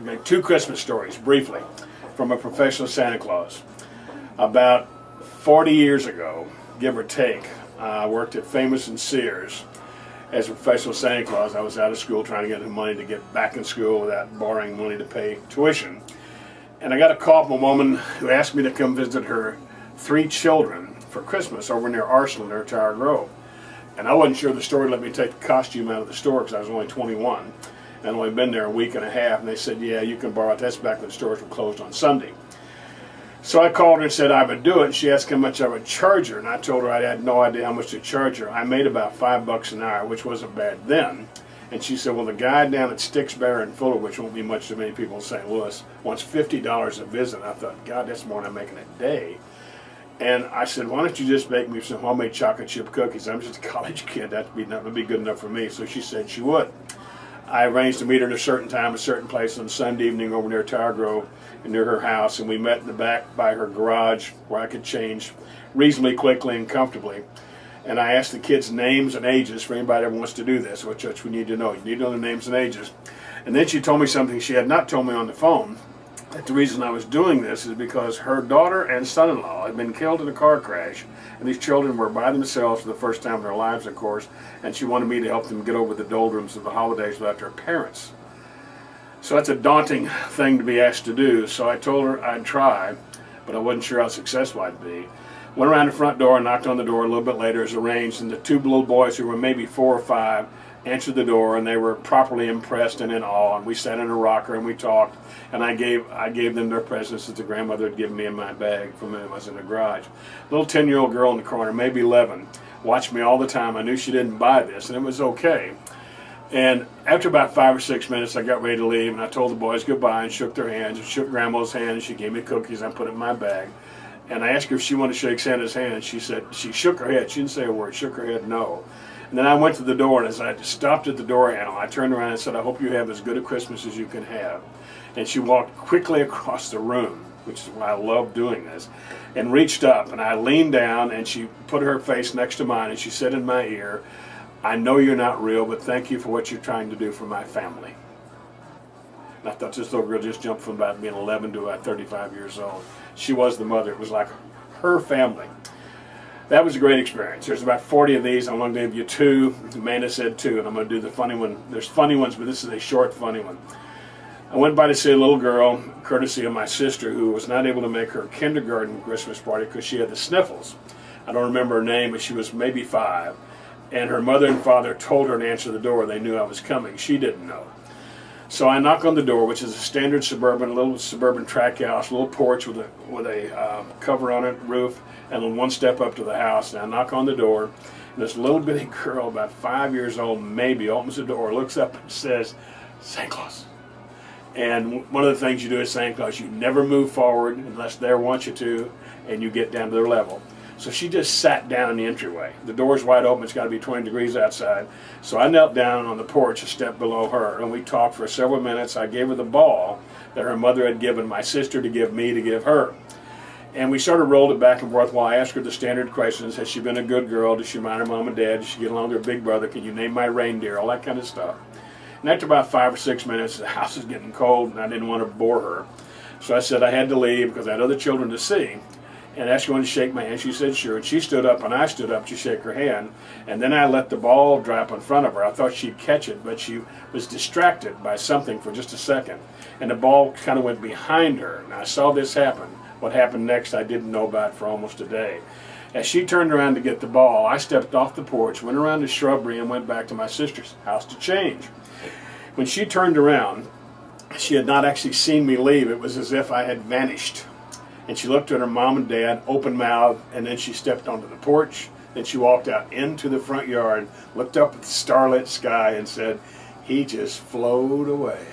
Okay, 2 Christmas stories, briefly, from a professional Santa Claus. About 40 years ago, give or take, I worked at Famous and Sears as a professional Santa Claus. I was out of school trying to get the money to get back in school without borrowing money to pay tuition. And I got a call from a woman who asked me to come visit her 3 children for Christmas over near Arsenal near Tower Grove. And I wasn't sure the store would let me take the costume out of the store because I was only 21. I'd only been there a week and a half, and they said, yeah, you can borrow it. That's back when the stores were closed on Sunday. So I called her and said I would do it, and she asked how much I would charge her, and I told her I had no idea how much to charge her. I made about $5 an hour, which wasn't bad then. And she said, well, the guy down at Sticks Bar in Fuller, which won't be much to many people in St. Louis, wants $50 a visit. I thought, God, that's more than I'm making a day. And I said, why don't you just make me some homemade chocolate chip cookies? I'm just a college kid. That would be good enough for me. So she said she would. I arranged to meet her at a certain time, a certain place on Sunday evening over near Tower Grove, near her house, and we met in the back by her garage where I could change reasonably quickly and comfortably. And I asked the kids' names and ages for anybody that wants to do this, which we need to know. You need to know their names and ages. And then she told me something she had not told me on the phone, that the reason I was doing this is because her daughter and son-in-law had been killed in a car crash, and these children were by themselves for the first time in their lives, of course, and she wanted me to help them get over the doldrums of the holidays without their parents. So that's a daunting thing to be asked to do, so I told her I'd try, but I wasn't sure how successful I'd be. Went around the front door and knocked on the door a little bit later as arranged, and the 2 little boys who were maybe 4 or 5 answered the door, and they were properly impressed and in awe, and we sat in a rocker and we talked, and I gave them their presents that the grandmother had given me in my bag from when I was in the garage. Little 10-year-old girl in the corner, maybe 11, watched me all the time. I knew she didn't buy this, and it was okay. And after about 5 or 6 minutes, I got ready to leave, and I told the boys goodbye and shook their hands and shook Grandma's hand, and she gave me cookies. I put it in my bag. And I asked her if she wanted to shake Santa's hand, and she said, she shook her head. She didn't say a word, shook her head no. And then I went to the door, and as I stopped at the door handle, I turned around and said, I hope you have as good a Christmas as you can have. And she walked quickly across the room, which is why I love doing this, and reached up, and I leaned down, and she put her face next to mine, and she said in my ear, I know you're not real, but thank you for what you're trying to do for my family. And I thought this little girl just jumped from about being 11 to about 35 years old. She was the mother. It was like her family. That was a great experience. There's about 40 of these. I'm going to give you 2. Amanda said 2, and I'm going to do the funny one. There's funny ones, but this is a short, funny one. I went by to see a little girl, courtesy of my sister, who was not able to make her kindergarten Christmas party because she had the sniffles. I don't remember her name, but she was maybe 5. And her mother and father told her to answer the door. They knew I was coming. She didn't know. So I knock on the door, which is a standard little suburban track house, a little porch with a cover on it, roof, and 1 step up to the house. And I knock on the door, and this little bitty girl, about 5 years old maybe, opens the door, looks up and says, Santa Claus. And one of the things you do as Santa Claus, you never move forward unless they want you to, and you get down to their level. So she just sat down in the entryway. The door's wide open, it's got to be 20 degrees outside. So I knelt down on the porch a step below her, and we talked for several minutes. I gave her the ball that her mother had given my sister to give me to give her. And we sort of rolled it back and forth while I asked her the standard questions. Has she been a good girl? Does she mind her mom and dad? Does she get along with her big brother? Can you name my reindeer? All that kind of stuff. And after about 5 or 6 minutes, the house was getting cold, and I didn't want to bore her. So I said I had to leave because I had other children to see. And asked her to shake my hand. She said sure, and she stood up and I stood up to shake her hand, and then I let the ball drop in front of her. I thought she'd catch it, but she was distracted by something for just a second, and the ball kind of went behind her, and I saw this happen. What happened next I didn't know about for almost a day. As she turned around to get the ball, I stepped off the porch, went around the shrubbery, and went back to my sister's house to change. When she turned around, she had not actually seen me leave. It was as if I had vanished. And she looked at her mom and dad, open mouthed, and then she stepped onto the porch. Then she walked out into the front yard, looked up at the starlit sky, and said, he just flowed away.